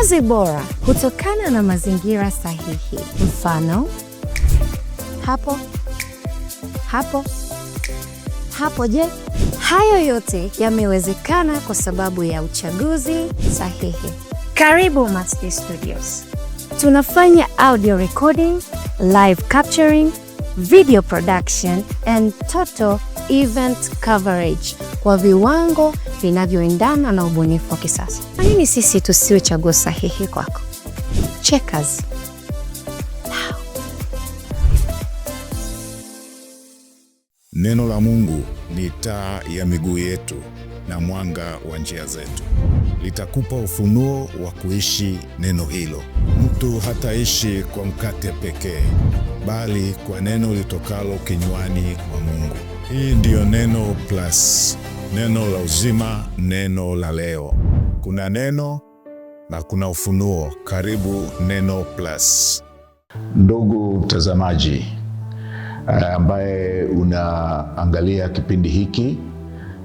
Uchaguzi bora hutokana na mazingira sahihi. Mfano, hapo. Je, hayo yote yamewezekana kwa sababu ya uchaguzi sahihi. Karibu Masti Studios. Tunafanya audio recording, live capturing, video production and total event coverage kwa viwango vinavyoendana na ubunifu wa kisasa. Kwa nini sisi tusiwe chaguo sahihi kwako? Checkers. Neno la Mungu ni taa ya miguu yetu na mwanga wa njia zetu. Litakupa ufunuo wa kuishi neno hilo. Mtu hataishi kwa mkate pekee, bali kwa neno litokalo kinywani mwa Mungu. Hii ndiyo Neno Plus, neno la uzima, neno la leo. Kuna neno na kuna ufunuo. Karibu Neno Plus. Ndugu mtazamaji ambaye unaangalia kipindi hiki,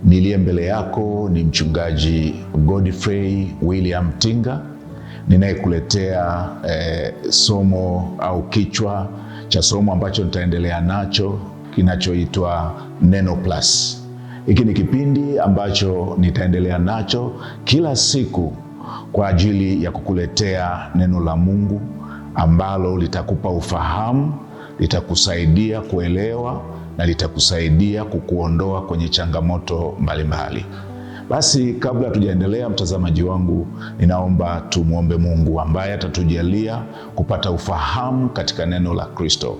niliye mbele yako ni mchungaji Godfrey William Tinga, ninayekuletea somo au kichwa cha somo ambacho nitaendelea nacho kinachoitwa Neno Plus. Hiki ni kipindi ambacho nitaendelea nacho kila siku kwa ajili ya kukuletea neno la Mungu ambalo litakupa ufahamu, litakusaidia kuelewa na litakusaidia kukuondoa kwenye changamoto mbalimbali. Basi kabla tujaendelea, mtazamaji wangu, ninaomba tumuombe Mungu ambaye atatujalia kupata ufahamu katika neno la Kristo.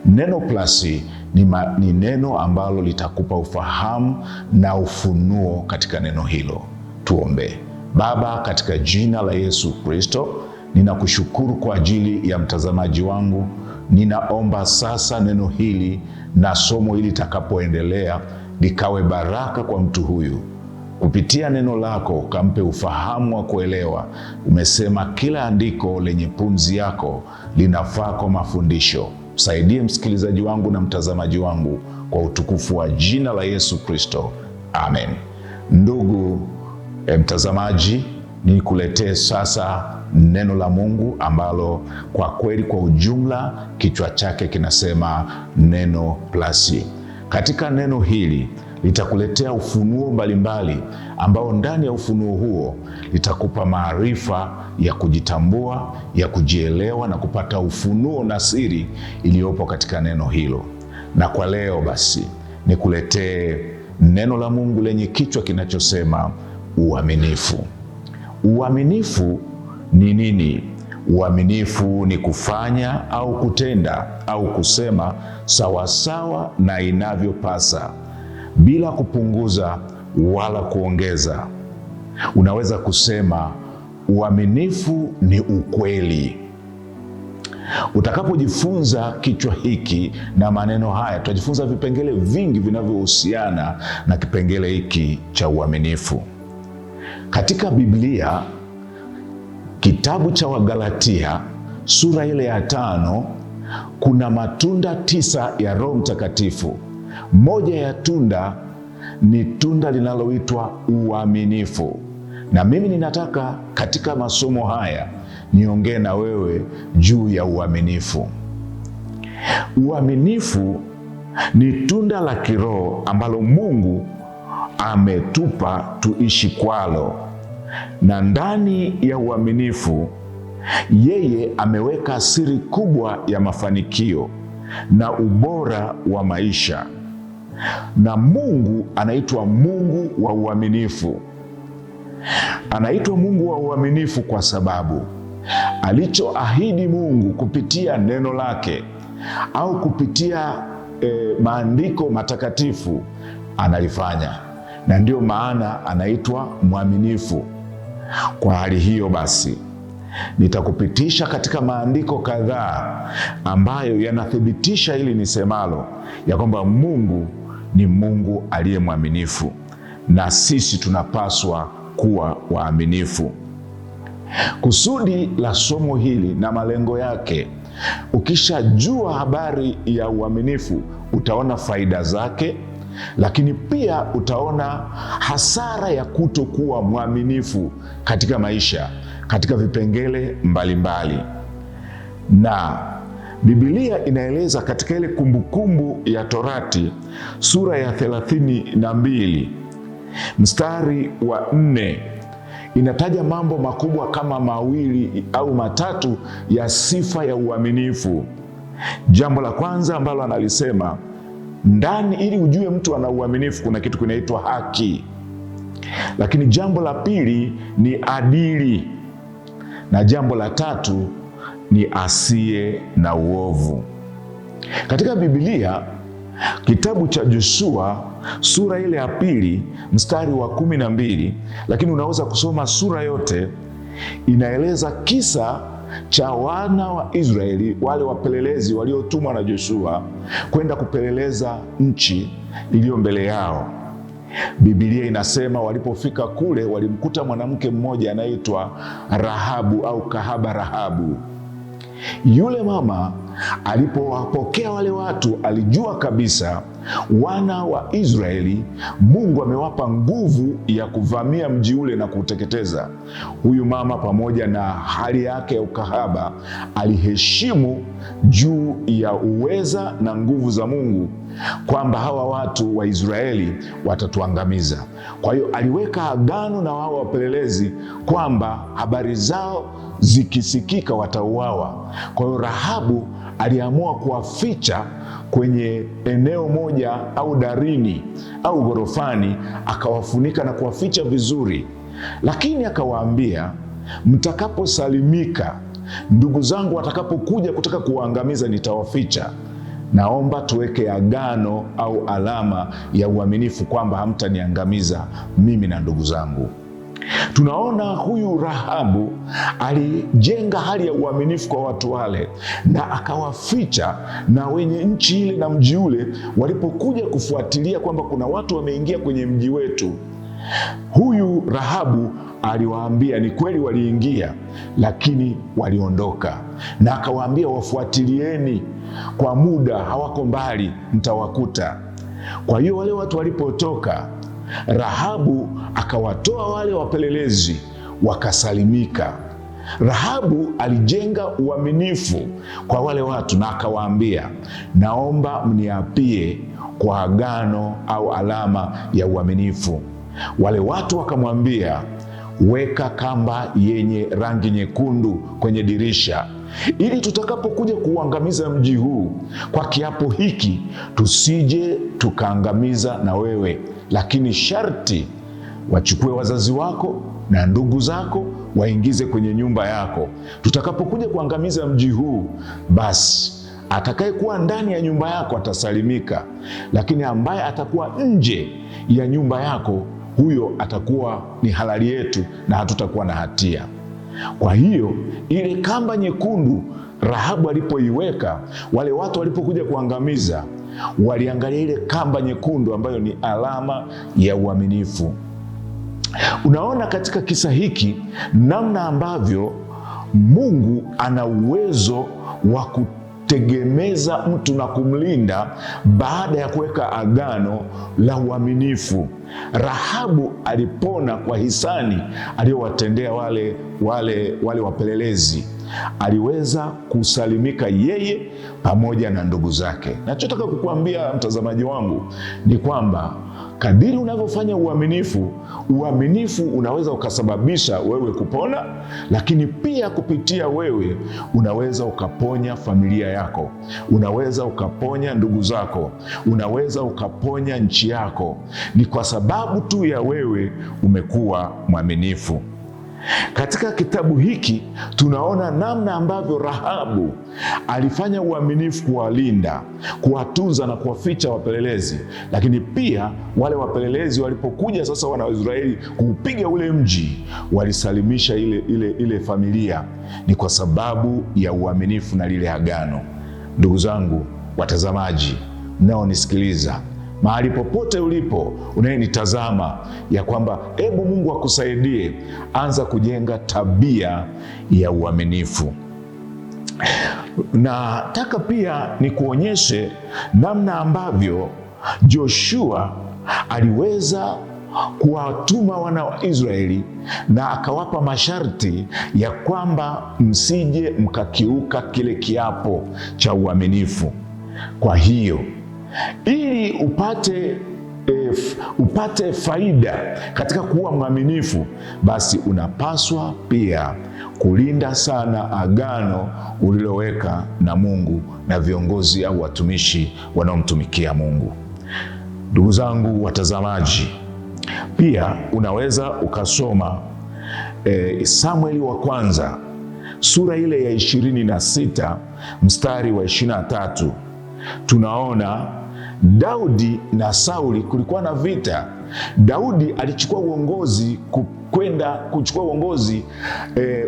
Neno Plus ni neno ambalo litakupa ufahamu na ufunuo katika neno hilo. Tuombe. Baba, katika jina la Yesu Kristo, ninakushukuru kwa ajili ya mtazamaji wangu. Ninaomba sasa neno hili na somo hili litakapoendelea likawe baraka kwa mtu huyu. Kupitia neno lako kampe ufahamu wa kuelewa. Umesema kila andiko lenye pumzi yako linafaa kwa mafundisho. Msaidie msikilizaji wangu na mtazamaji wangu kwa utukufu wa jina la Yesu Kristo. Amen. Ndugu mtazamaji, nikuletee sasa neno la Mungu ambalo kwa kweli kwa ujumla kichwa chake kinasema Neno Plus. Katika neno hili litakuletea ufunuo mbalimbali ambao ndani ya ufunuo huo litakupa maarifa ya kujitambua, ya kujielewa na kupata ufunuo na siri iliyopo katika neno hilo. Na kwa leo basi nikuletee neno la Mungu lenye kichwa kinachosema uaminifu. Uaminifu ni nini? Uaminifu ni kufanya au kutenda au kusema sawasawa na inavyopasa, bila kupunguza wala kuongeza. Unaweza kusema uaminifu ni ukweli. Utakapojifunza kichwa hiki na maneno haya, tutajifunza vipengele vingi vinavyohusiana na kipengele hiki cha uaminifu. Katika Biblia, kitabu cha Wagalatia sura ile ya 5, kuna matunda 9 ya Roho Mtakatifu. Moja ya tunda ni tunda linaloitwa uaminifu. Na mimi ninataka katika masomo haya niongee na wewe juu ya uaminifu. Uaminifu ni tunda la kiroho ambalo Mungu ametupa tuishi kwalo. Na ndani ya uaminifu yeye ameweka siri kubwa ya mafanikio na ubora wa maisha. Na Mungu anaitwa Mungu wa uaminifu. Anaitwa Mungu wa uaminifu kwa sababu alichoahidi Mungu kupitia neno lake au kupitia maandiko matakatifu analifanya. Na ndio maana anaitwa mwaminifu. Kwa hali hiyo basi, nitakupitisha katika maandiko kadhaa ambayo yanathibitisha hili nisemalo, ya kwamba Mungu ni Mungu aliye mwaminifu na sisi tunapaswa kuwa waaminifu. Kusudi la somo hili na malengo yake, ukishajua habari ya uaminifu utaona faida zake, lakini pia utaona hasara ya kutokuwa mwaminifu katika maisha katika vipengele mbalimbali. Na Biblia inaeleza katika ile Kumbukumbu ya Torati sura ya 32 mstari wa 4 inataja mambo makubwa kama mawili au matatu ya sifa ya uaminifu. Jambo la kwanza ambalo analisema ndani, ili ujue mtu ana uaminifu, kuna kitu kinaitwa haki. Lakini jambo la pili ni adili, na jambo la tatu ni asiye na uovu. Katika Biblia, kitabu cha Joshua sura ile ya 2 mstari wa 12, lakini unaweza kusoma sura yote, inaeleza kisa cha wana wa Israeli, wale wapelelezi waliotumwa na Joshua kwenda kupeleleza nchi iliyo mbele yao. Biblia inasema walipofika kule walimkuta mwanamke mmoja anaitwa Rahabu au kahaba Rahabu. Yule mama alipowapokea wale watu alijua kabisa wana wa Israeli, Mungu amewapa nguvu ya kuvamia mji ule na kuuteketeza. Huyu mama pamoja na hali yake ya ukahaba aliheshimu juu ya uweza na nguvu za Mungu, kwamba hawa watu wa Israeli watatuangamiza. Kwa hiyo aliweka agano na wao wapelelezi kwamba habari zao zikisikika watauawa. Kwa hiyo Rahabu aliamua kuwaficha kwenye eneo moja au darini au ghorofani, akawafunika na kuwaficha vizuri. Lakini akawaambia, mtakaposalimika, ndugu zangu watakapokuja kutaka kuwaangamiza, nitawaficha. Naomba tuweke agano au alama ya uaminifu kwamba hamtaniangamiza mimi na ndugu zangu. Tunaona huyu Rahabu alijenga hali ya uaminifu kwa watu wale na akawaficha, na wenye nchi ile na mji ule walipokuja kufuatilia kwamba kuna watu wameingia kwenye mji wetu, huyu Rahabu aliwaambia ni kweli waliingia, lakini waliondoka, na akawaambia wafuatilieni, kwa muda hawako mbali, mtawakuta. Kwa hiyo wale watu walipotoka, Rahabu akawatoa wale wapelelezi wakasalimika. Rahabu alijenga uaminifu kwa wale watu na akawaambia, naomba mniapie kwa agano au alama ya uaminifu. Wale watu wakamwambia, weka kamba yenye rangi nyekundu kwenye dirisha, ili tutakapokuja kuangamiza mji huu kwa kiapo hiki, tusije tukaangamiza na wewe, lakini sharti wachukue wazazi wako na ndugu zako waingize kwenye nyumba yako. Tutakapokuja kuangamiza mji huu, basi atakayekuwa ndani ya nyumba yako atasalimika, lakini ambaye atakuwa nje ya nyumba yako, huyo atakuwa ni halali yetu na hatutakuwa na hatia. Kwa hiyo ile kamba nyekundu Rahabu alipoiweka, wale watu walipokuja kuangamiza, waliangalia ile kamba nyekundu ambayo ni alama ya uaminifu. Unaona katika kisa hiki namna ambavyo Mungu ana uwezo wa kutegemeza mtu na kumlinda baada ya kuweka agano la uaminifu. Rahabu alipona kwa hisani aliyowatendea wale wapelelezi. Aliweza kusalimika yeye pamoja na ndugu zake. Nachotaka kukuambia mtazamaji wangu ni kwamba kadiri unavyofanya uaminifu unaweza ukasababisha wewe kupona, lakini pia kupitia wewe unaweza ukaponya familia yako, unaweza ukaponya ndugu zako, unaweza ukaponya nchi yako. Ni kwa sababu tu ya wewe umekuwa mwaminifu. Katika kitabu hiki tunaona namna ambavyo Rahabu alifanya uaminifu kuwalinda, kuwatunza na kuwaficha wapelelezi. Lakini pia wale wapelelezi walipokuja sasa wana wa Israeli kuupiga ule mji, walisalimisha ile familia. Ni kwa sababu ya uaminifu na lile agano. Ndugu zangu watazamaji mnaonisikiliza, mahali popote ulipo unayenitazama, ya kwamba hebu Mungu akusaidie, anza kujenga tabia ya uaminifu. Nataka pia nikuonyeshe namna ambavyo Joshua aliweza kuwatuma wana wa Israeli, na akawapa masharti ya kwamba msije mkakiuka kile kiapo cha uaminifu. Kwa hiyo ili upate faida katika kuwa mwaminifu, basi unapaswa pia kulinda sana agano uliloweka na Mungu na viongozi au watumishi wanaomtumikia Mungu. Ndugu zangu watazamaji, pia unaweza ukasoma Samueli wa kwanza sura ile ya 26 mstari wa 23. Tunaona Daudi na Sauli kulikuwa na vita. Daudi alichukua uongozi kwenda kuchukua uongozi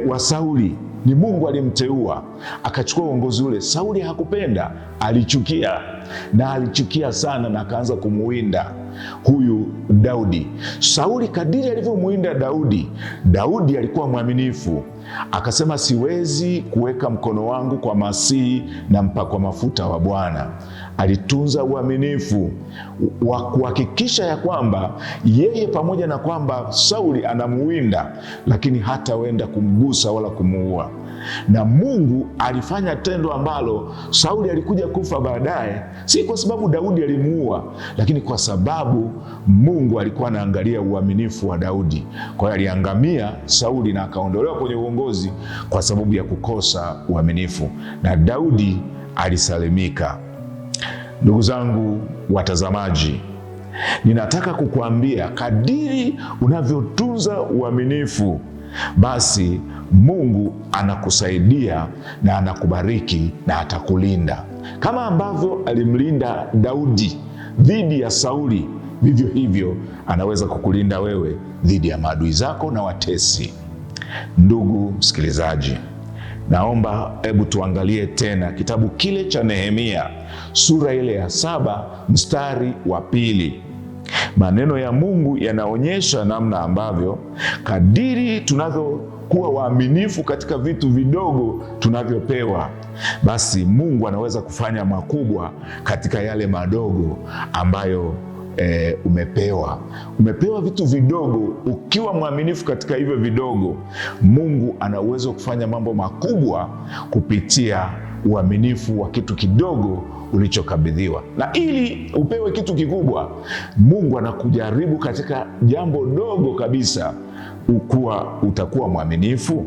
wa Sauli. Ni Mungu alimteua akachukua uongozi ule. Sauli hakupenda, alichukia, na alichukia sana, na akaanza kumuwinda huyu Daudi. Sauli kadiri alivyomuwinda Daudi alikuwa mwaminifu. Akasema, siwezi kuweka mkono wangu kwa masihi na mpakwa mafuta wa Bwana. Alitunza uaminifu wa kuhakikisha ya kwamba yeye, pamoja na kwamba Sauli anamuwinda, lakini hatawenda kumgusa wala kumuua. Na Mungu alifanya tendo ambalo Sauli alikuja kufa baadaye, si kwa sababu Daudi alimuua, lakini kwa sababu Mungu alikuwa anaangalia uaminifu wa Daudi. Kwa hiyo aliangamia Sauli na akaondolewa kwenye uongozi kwa sababu ya kukosa uaminifu, na Daudi alisalimika. Ndugu zangu watazamaji, ninataka kukuambia, kadiri unavyotunza uaminifu, basi Mungu anakusaidia na anakubariki na atakulinda. Kama ambavyo alimlinda Daudi dhidi ya Sauli, vivyo hivyo anaweza kukulinda wewe dhidi ya maadui zako na watesi. Ndugu msikilizaji, naomba hebu tuangalie tena kitabu kile cha Nehemia sura ile ya 7 mstari wa 2. Maneno ya Mungu yanaonyesha namna ambavyo kadiri tunavyokuwa waaminifu katika vitu vidogo tunavyopewa, basi Mungu anaweza kufanya makubwa katika yale madogo ambayo umepewa vitu vidogo. Ukiwa mwaminifu katika hivyo vidogo, Mungu ana uwezo wa kufanya mambo makubwa kupitia uaminifu wa kitu kidogo ulichokabidhiwa. Na ili upewe kitu kikubwa, Mungu anakujaribu katika jambo dogo kabisa. Utakuwa mwaminifu,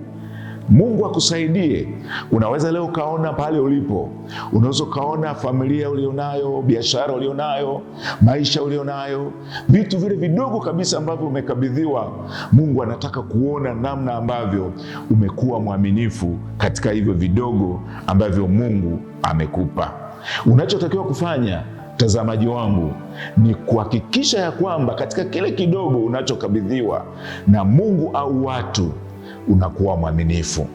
Mungu akusaidie. Unaweza leo ukaona pale ulipo, unaweza ukaona familia ulionayo, biashara ulionayo, maisha ulionayo, vitu vile vidogo kabisa ambavyo umekabidhiwa. Mungu anataka kuona namna ambavyo umekuwa mwaminifu katika hivyo vidogo ambavyo Mungu amekupa. Unachotakiwa kufanya, mtazamaji wangu, ni kuhakikisha ya kwamba katika kile kidogo unachokabidhiwa na Mungu au watu, unakuwa mwaminifu.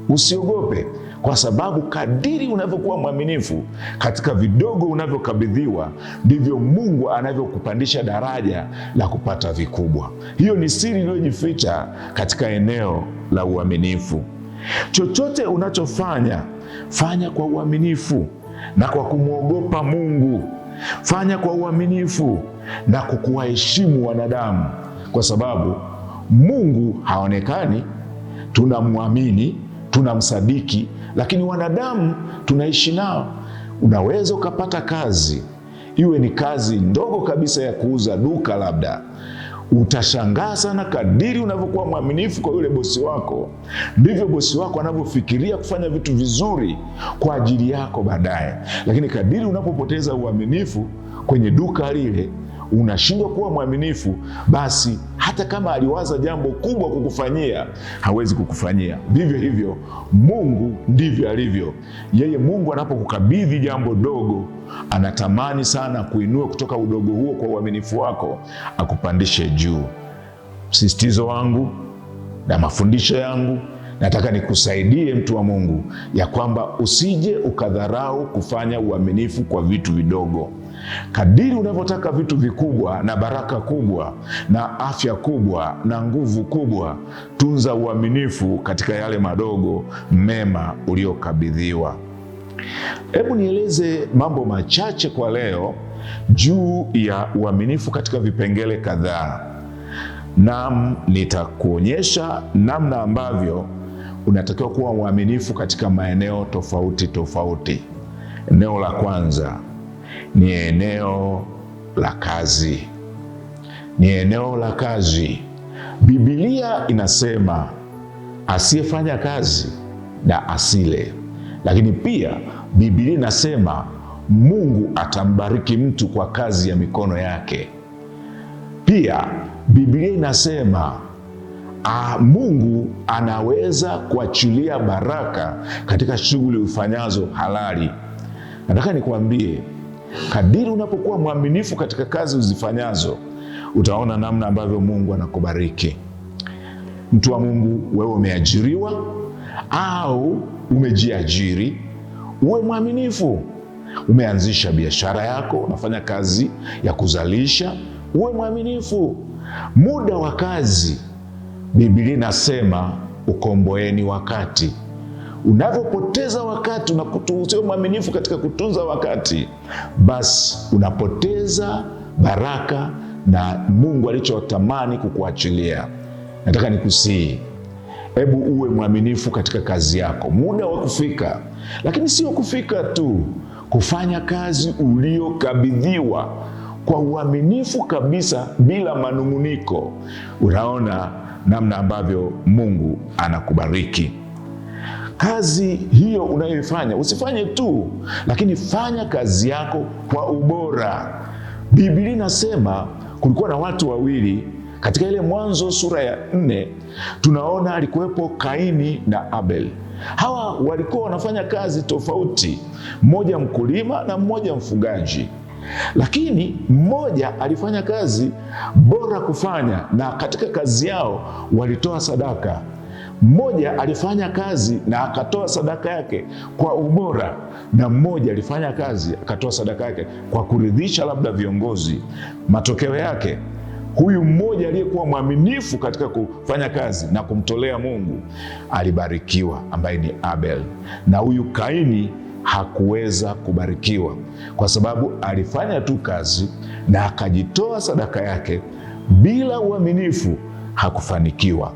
Usiogope, kwa sababu kadiri unavyokuwa mwaminifu katika vidogo unavyokabidhiwa, ndivyo Mungu anavyokupandisha daraja la kupata vikubwa. Hiyo ni siri iliyojificha katika eneo la uaminifu. Chochote unachofanya, fanya kwa uaminifu na kwa kumwogopa Mungu. Fanya kwa uaminifu na kukuwaheshimu wanadamu, kwa sababu Mungu haonekani, tunamwamini, tunamsadiki, lakini wanadamu tunaishi nao. Unaweza ukapata kazi, iwe ni kazi ndogo kabisa ya kuuza duka labda. Utashangaa sana, kadiri unavyokuwa mwaminifu kwa yule bosi wako, ndivyo bosi wako anavyofikiria kufanya vitu vizuri kwa ajili yako baadaye. Lakini kadiri unapopoteza uaminifu kwenye duka lile, unashindwa kuwa mwaminifu, basi hata kama aliwaza jambo kubwa kukufanyia, hawezi kukufanyia. Vivyo hivyo Mungu ndivyo alivyo. Yeye Mungu anapokukabidhi jambo dogo, anatamani sana kuinua kutoka udogo huo kwa uaminifu wako, akupandishe juu. Msisitizo wangu na mafundisho yangu, nataka nikusaidie mtu wa Mungu, ya kwamba usije ukadharau kufanya uaminifu kwa vitu vidogo. Kadiri unavyotaka vitu vikubwa na baraka kubwa na afya kubwa na nguvu kubwa, tunza uaminifu katika yale madogo mema uliokabidhiwa. Hebu nieleze mambo machache kwa leo juu ya uaminifu katika vipengele kadhaa. Naam, nitakuonyesha namna ambavyo unatakiwa kuwa mwaminifu katika maeneo tofauti tofauti. Eneo la kwanza ni eneo la kazi. Biblia inasema asiyefanya kazi na asile. Lakini pia Biblia inasema Mungu atambariki mtu kwa kazi ya mikono yake. Pia Biblia inasema Mungu anaweza kuachilia baraka katika shughuli ufanyazo halali. Nataka nikwambie, kadiri unapokuwa mwaminifu katika kazi uzifanyazo, utaona namna ambavyo Mungu anakubariki. Mtu wa Mungu, wewe umeajiriwa au umejiajiri, uwe mwaminifu. Umeanzisha biashara yako, unafanya kazi ya kuzalisha, uwe mwaminifu. Muda wa kazi, Biblia inasema ukomboeni wakati. Unavyopoteza wakati, unakuwa mwaminifu katika kutunza wakati, basi unapoteza baraka na Mungu alichotamani kukuachilia. Nataka nikusihi, hebu uwe mwaminifu katika kazi yako. Muda wa kufika, lakini sio kufika tu, kufanya kazi uliokabidhiwa kwa uaminifu kabisa, bila manunguniko. Unaona namna ambavyo Mungu anakubariki. Kazi hiyo unayoifanya, usifanye tu, lakini fanya kazi yako kwa ubora. Biblia inasema kulikuwa na watu wawili katika ile Mwanzo sura ya 4, tunaona alikuwepo Kaini na Abel. Hawa walikuwa wanafanya kazi tofauti, mmoja mkulima na mmoja mfugaji, lakini mmoja alifanya kazi bora kufanya, na katika kazi yao walitoa sadaka. Mmoja alifanya kazi na akatoa sadaka yake kwa ubora, na mmoja alifanya kazi akatoa sadaka yake kwa kuridhisha labda viongozi. Matokeo yake, huyu mmoja aliyekuwa mwaminifu katika kufanya kazi na kumtolea Mungu alibarikiwa, ambaye ni Abel, na huyu Kaini hakuweza kubarikiwa kwa sababu alifanya tu kazi na akajitoa sadaka yake. Bila uaminifu hakufanikiwa.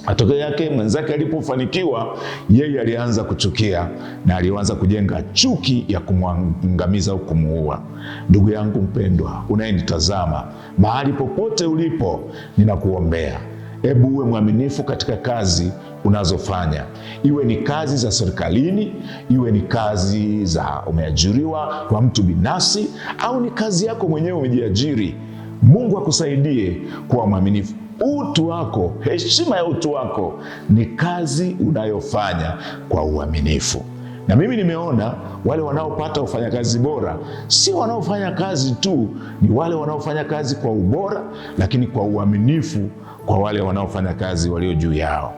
Matokeo yake, mwenzake alipofanikiwa, yeye alianza kuchukia na alianza kujenga chuki ya kumwangamiza au kumuua. Ndugu yangu mpendwa, unayenitazama mahali popote ulipo, ninakuombea, hebu uwe mwaminifu katika kazi unazofanya. Iwe ni kazi za serikalini, iwe ni kazi za umeajiriwa kwa mtu binafsi, au ni kazi yako mwenyewe umejiajiri. Mungu akusaidie kuwa mwaminifu. Utu wako, heshima ya utu wako ni kazi unayofanya kwa uaminifu. Na mimi nimeona wale wanaopata ufanyakazi bora si wanaofanya kazi tu, ni wale wanaofanya kazi kwa ubora, lakini kwa uaminifu kwa wale wanaofanya kazi walio juu yao.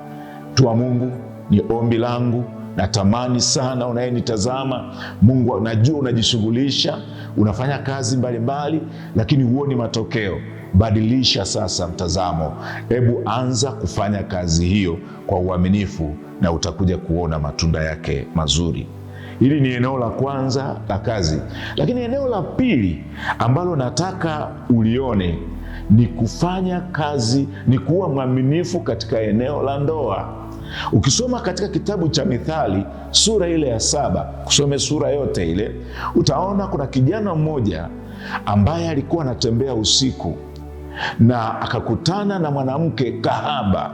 Mtu wa Mungu, ni ombi langu, natamani sana unayenitazama, Mungu najua unajishughulisha, unafanya kazi mbalimbali, lakini huoni matokeo. Badilisha sasa mtazamo. Hebu anza kufanya kazi hiyo kwa uaminifu na utakuja kuona matunda yake mazuri. Hili ni eneo la kwanza la kazi. Lakini eneo la pili ambalo nataka ulione ni kufanya kazi, ni kuwa mwaminifu katika eneo la ndoa. Ukisoma katika kitabu cha Mithali sura ile ya 7, kusome sura yote ile, utaona kuna kijana mmoja ambaye alikuwa anatembea usiku na akakutana na mwanamke kahaba.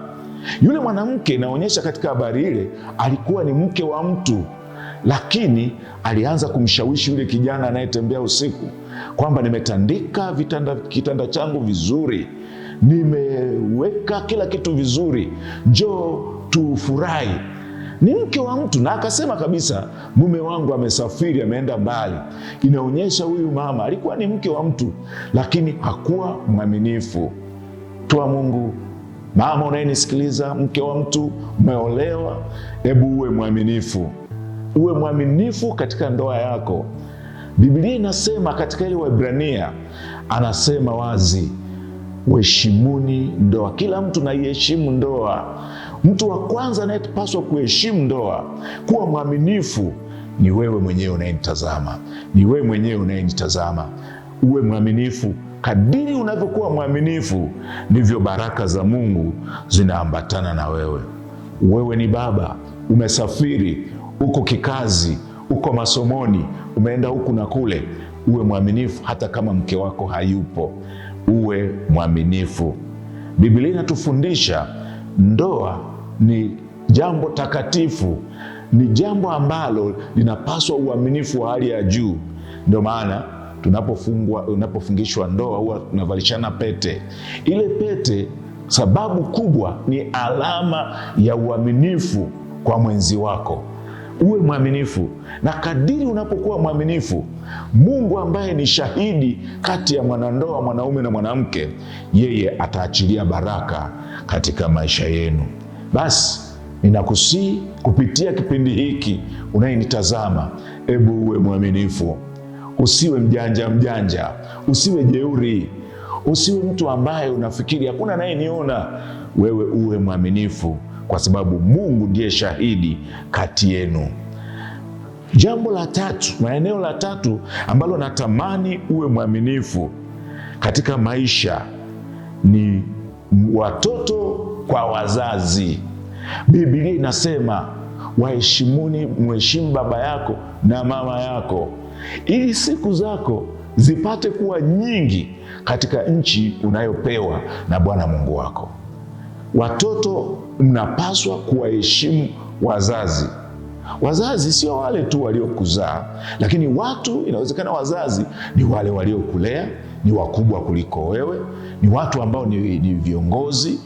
Yule mwanamke, inaonyesha katika habari ile, alikuwa ni mke wa mtu, lakini alianza kumshawishi yule kijana anayetembea usiku kwamba nimetandika kitanda changu vizuri, nimeweka kila kitu vizuri, njoo tufurahi. Ni mke wa mtu, na akasema kabisa, mume wangu amesafiri, ameenda mbali. Inaonyesha huyu mama alikuwa ni mke wa mtu, lakini hakuwa mwaminifu. Mtu wa Mungu, mama unayenisikiliza, mke wa mtu, umeolewa, hebu uwe mwaminifu. Uwe mwaminifu katika ndoa yako. Biblia inasema katika ile Waebrania, anasema wazi, uheshimuni ndoa. Kila mtu na iheshimu ndoa. Mtu wa kwanza anayepaswa kuheshimu ndoa, kuwa mwaminifu, ni wewe mwenyewe unayenitazama, ni wewe mwenyewe unayenitazama. Uwe mwaminifu. Kadiri unavyokuwa mwaminifu, ndivyo baraka za Mungu zinaambatana na wewe. Wewe ni baba, umesafiri, uko kikazi, uko masomoni, umeenda huku na kule, uwe mwaminifu hata kama mke wako hayupo. Uwe mwaminifu. Biblia inatufundisha ndoa ni jambo takatifu, ni jambo ambalo linapaswa uaminifu wa hali ya juu. Ndio maana unapofungishwa ndoa huwa tunavalishana pete. Ile pete, sababu kubwa, ni alama ya uaminifu kwa mwenzi wako. Uwe mwaminifu, na kadiri unapokuwa mwaminifu, Mungu ambaye ni shahidi kati ya mwanandoa, mwanaume na mwanamke, yeye ataachilia baraka katika maisha yenu. Basi ninakusihi kupitia kipindi hiki unayenitazama, ebu uwe mwaminifu. Usiwe mjanja, usiwe jeuri, usiwe mtu ambaye unafikiri hakuna anayeniona. Wewe uwe mwaminifu, kwa sababu Mungu ndiye shahidi kati yenu. Jambo la tatu, maeneo la tatu ambalo natamani uwe mwaminifu katika maisha ni watoto kwa wazazi. Biblia inasema mheshimu baba yako na mama yako, ili siku zako zipate kuwa nyingi katika nchi unayopewa na Bwana Mungu wako. Watoto mnapaswa kuwaheshimu wazazi. Wazazi sio wale tu waliokuzaa, lakini inawezekana wazazi ni wale waliokulea, ni wakubwa kuliko wewe, ni watu ambao ni viongozi.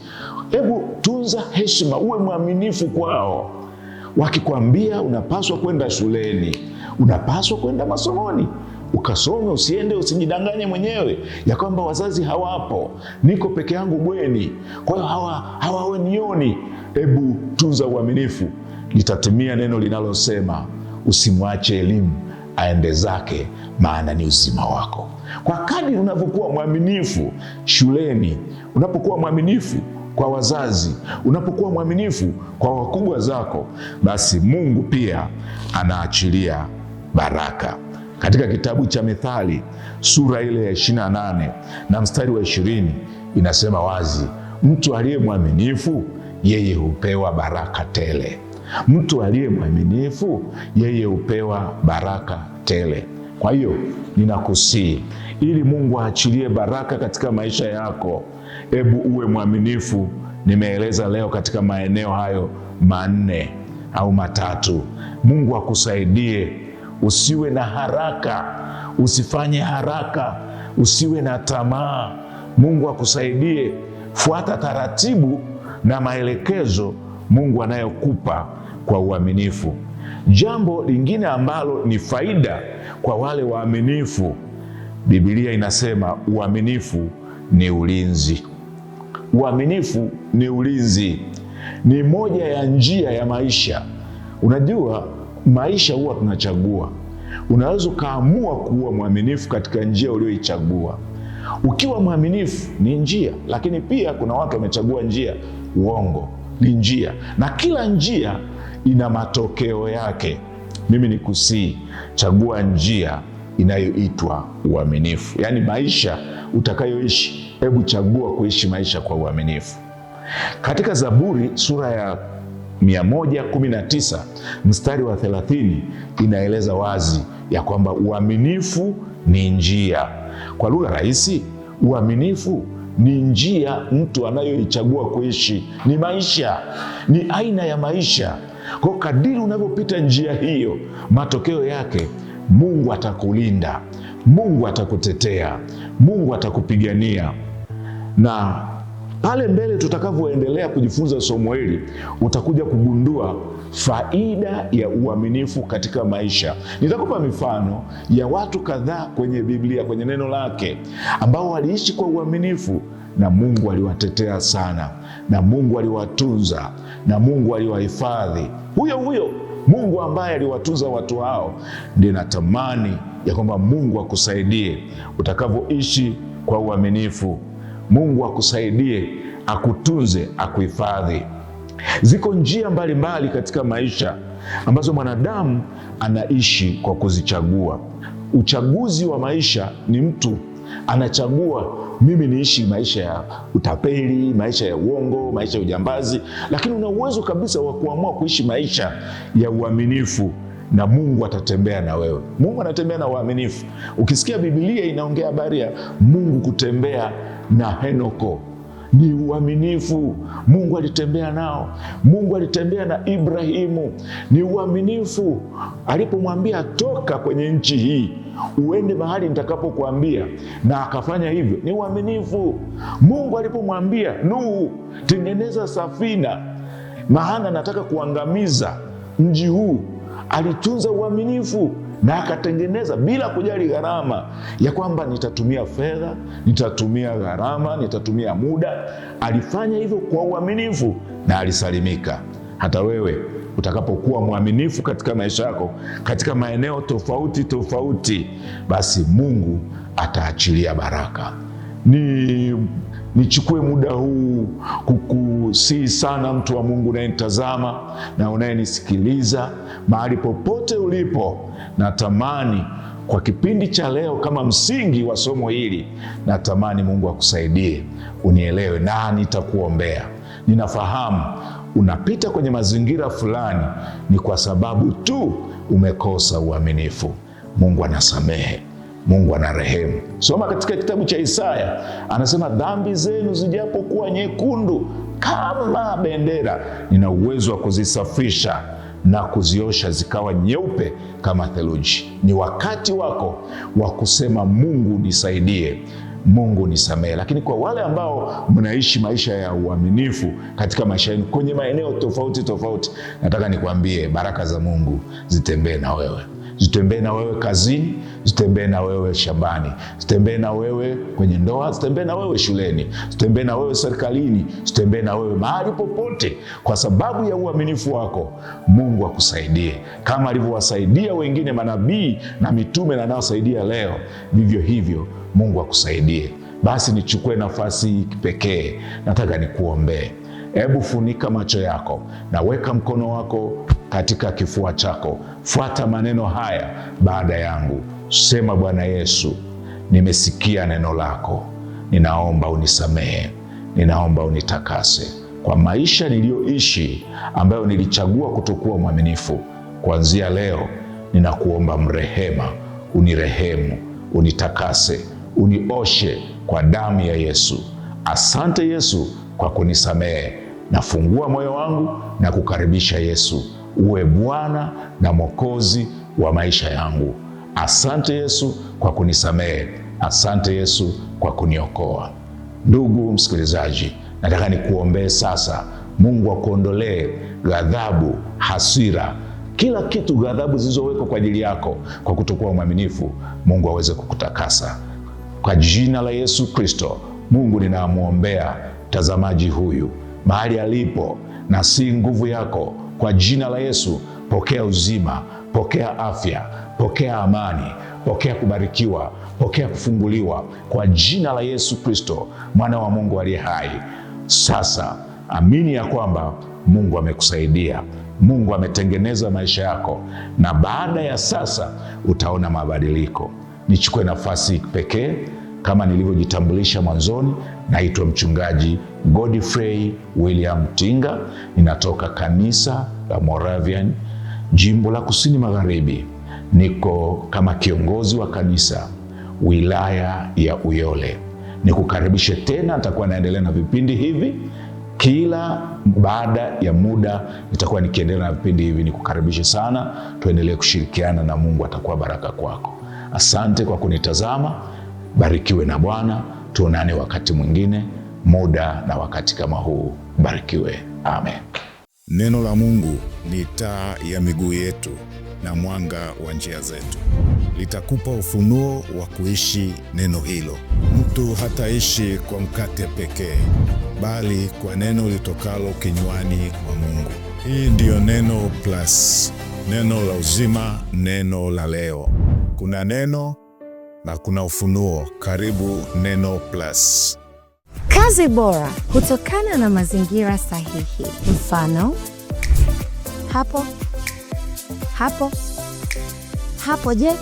Hebu tunza heshima, uwe mwaminifu kwao. Wakikwambia unapaswa kwenda shuleni, unapaswa kwenda masomoni, ukasome, usijidanganye mwenyewe ya kwamba wazazi hawapo, niko peke yangu bweni, kwa hiyo hawanioni. Hebu tunza uaminifu. Litatimia neno linalosema, usimwache elimu aende zake, maana ni uzima wako. Kwa kadri unavyokuwa mwaminifu shuleni, unapokuwa mwaminifu kwa wazazi, unapokuwa mwaminifu kwa wakubwa zako, basi Mungu pia anaachilia baraka. Katika kitabu cha Mithali sura ile ya 28 na mstari wa 20 inasema wazi, mtu aliye mwaminifu yeye hupewa baraka tele. Mtu aliye mwaminifu yeye hupewa baraka tele. Kwa hiyo ninakusihi, ili Mungu aachilie baraka katika maisha yako, hebu uwe mwaminifu. Nimeeleza leo katika maeneo hayo 4 au 3. Mungu akusaidie. Usiwe na haraka, usifanye haraka, usiwe na tamaa. Mungu akusaidie. Fuata taratibu na maelekezo Mungu anayokupa kwa uaminifu. Jambo lingine ambalo ni faida kwa wale waaminifu, Biblia inasema uaminifu ni ulinzi. Uaminifu ni ulinzi, ni moja ya njia ya maisha. Unajua, maisha huwa tunachagua. Unaweza ukaamua kuwa mwaminifu katika njia uliyoichagua. Ukiwa mwaminifu ni njia, lakini pia kuna watu wamechagua njia uongo, ni njia, na kila njia ina matokeo yake. Mimi nikusihi, chagua njia inayoitwa uaminifu. Yaani maisha utakayoishi, hebu chagua kuishi maisha kwa uaminifu. Katika Zaburi sura ya 119 mstari wa 30 inaeleza wazi ya kwamba uaminifu ni njia. Kwa lugha rahisi, uaminifu ni njia mtu anayoichagua kuishi, ni maisha, ni aina ya maisha. Kwa kadiri unavyopita njia hiyo, matokeo yake Mungu atakulinda, Mungu atakutetea, Mungu atakupigania. Na pale mbele tutakavyoendelea kujifunza somo hili, utakuja kugundua faida ya uaminifu katika maisha. Nitakupa mifano ya watu kadhaa kwenye Biblia, kwenye neno lake, ambao waliishi kwa uaminifu na Mungu aliwatetea sana, na Mungu aliwatunza, na Mungu aliwahifadhi. Huyo Mungu ambaye aliwatunza watu hao, ndiye natamani ya kwamba Mungu akusaidie utakavyoishi kwa uaminifu. Mungu akusaidie, akutunze, akuhifadhi. Ziko njia mbalimbali katika maisha ambazo mwanadamu anaishi kwa kuzichagua. Uchaguzi wa maisha ni mtu anachagua, mimi niishi maisha ya utapeli, maisha ya uongo, maisha ya ujambazi, lakini una uwezo kabisa wa kuamua kuishi maisha ya uaminifu, na Mungu atatembea na wewe. Mungu anatembea na uaminifu. Ukisikia Biblia inaongea habari ya Mungu kutembea na Henoko, ni uaminifu. Mungu alitembea nao. Mungu alitembea na Ibrahimu, ni uaminifu. Alipomwambia toka kwenye nchi hii uende mahali nitakapokuambia, na akafanya hivyo, ni uaminifu. Mungu alipomwambia Nuhu, tengeneza safina maana nataka kuangamiza mji huu, alitunza uaminifu na akatengeneza bila kujali gharama ya kwamba nitatumia fedha, nitatumia gharama, nitatumia muda. Alifanya hivyo kwa uaminifu na alisalimika. Hata wewe utakapokuwa mwaminifu katika maisha yako, katika maeneo tofauti tofauti, basi Mungu ataachilia baraka. Nichukue muda huu kukusihi sana, mtu wa Mungu unayenitazama na unayenisikiliza mahali popote ulipo, natamani kwa kipindi cha leo kama msingi wa somo hili, natamani Mungu akusaidie unielewe, na nitakuombea. Ninafahamu unapita kwenye mazingira fulani ni kwa sababu tu umekosa uaminifu. Mungu anasamehe, Mungu anarehemu. Soma katika kitabu cha Isaya, anasema dhambi zenu zijapokuwa nyekundu kama bendera, nina uwezo wa kuzisafisha na kuziosha zikawa nyeupe kama theluji. Ni wakati wako wa kusema Mungu nisaidie, Mungu nisamehe. Lakini kwa wale ambao mnaishi maisha ya uaminifu katika maisha yenu kwenye maeneo tofauti tofauti, nataka nikwambie baraka za Mungu zitembee na wewe. Zitembee na wewe kazini, zitembee na wewe shambani, zitembee na wewe kwenye ndoa, zitembee na wewe shuleni, zitembee na wewe serikalini, zitembee na wewe mahali popote. Kwa sababu ya uaminifu wako, Mungu akusaidie kama alivyowasaidia wengine manabii na mitume, na anawasaidia leo, vivyo hivyo Mungu akusaidie. Basi nichukue nafasi pekee, nataka nikuombee. Hebu funika macho yako na weka mkono wako katika kifua chako. Fuata maneno haya baada yangu. Sema, Bwana Yesu, nimesikia neno lako. Ninaomba unisamehe, ninaomba unitakase kwa maisha niliyoishi ambayo nilichagua kutokuwa mwaminifu. Kuanzia leo ninakuomba mrehema, unirehemu, unitakase, unioshe kwa damu ya Yesu. Asante Yesu kwa kunisamehe. Nafungua moyo wangu na kukaribisha Yesu uwe Bwana na Mwokozi wa maisha yangu. Asante Yesu kwa kunisamehe. Asante Yesu kwa kuniokoa. Ndugu msikilizaji, nataka nikuombee sasa. Mungu akuondolee ghadhabu, hasira, kila kitu, ghadhabu zilizowekwa kwa ajili yako kwa kutokuwa mwaminifu. Mungu aweze kukutakasa kwa jina la Yesu Kristo. Mungu, ninamwombea mtazamaji huyu mahali alipo, na si nguvu yako. Kwa jina la Yesu, pokea uzima, pokea afya, pokea amani, pokea kubarikiwa, pokea kufunguliwa kwa jina la Yesu Kristo, mwana wa Mungu aliye hai. Sasa amini ya kwamba Mungu amekusaidia, Mungu ametengeneza maisha yako, na baada ya sasa utaona mabadiliko. Nichukue nafasi pekee kama nilivyojitambulisha mwanzoni. Naitwa mchungaji Godfrey William Tinga. Ninatoka kanisa la Moravian, jimbo la Kusini Magharibi. Niko kama kiongozi wa kanisa wilaya ya Uyole. Nikukaribishe tena, nitakuwa naendelea na vipindi hivi kila baada ya muda, nitakuwa nikiendelea na vipindi hivi. Nikukaribishe sana, tuendelee kushirikiana na Mungu atakuwa baraka kwako. Asante kwa kunitazama. Barikiwe na Bwana. Tuonane wakati mwingine, muda na wakati kama huu. Barikiwe. Amen. Neno la Mungu ni taa ya miguu yetu na mwanga wa njia zetu. Litakupa ufunuo wa kuishi neno hilo. Mtu hataishi kwa mkate pekee, bali kwa neno litokalo kinywani mwa Mungu. Hii ndiyo Neno Plus, neno la uzima, neno la leo. Kuna neno na kuna ufunuo. Karibu Neno Plus. Kazi bora hutokana na mazingira sahihi. Mfano, hapo hapo. Je,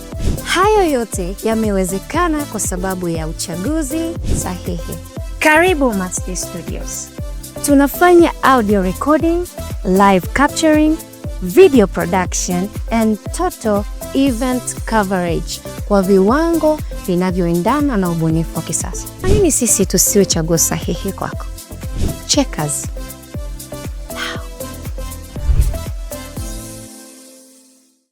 hayo yote yamewezekana kwa sababu ya uchaguzi sahihi. Karibu Masti Studios. Tunafanya audio recording, live capturing, video production and total event coverage kwa viwango vinavyoendana na ubunifu wa kisasa. Kwa nini sisi tusiwe chaguo sahihi kwako? Checkers.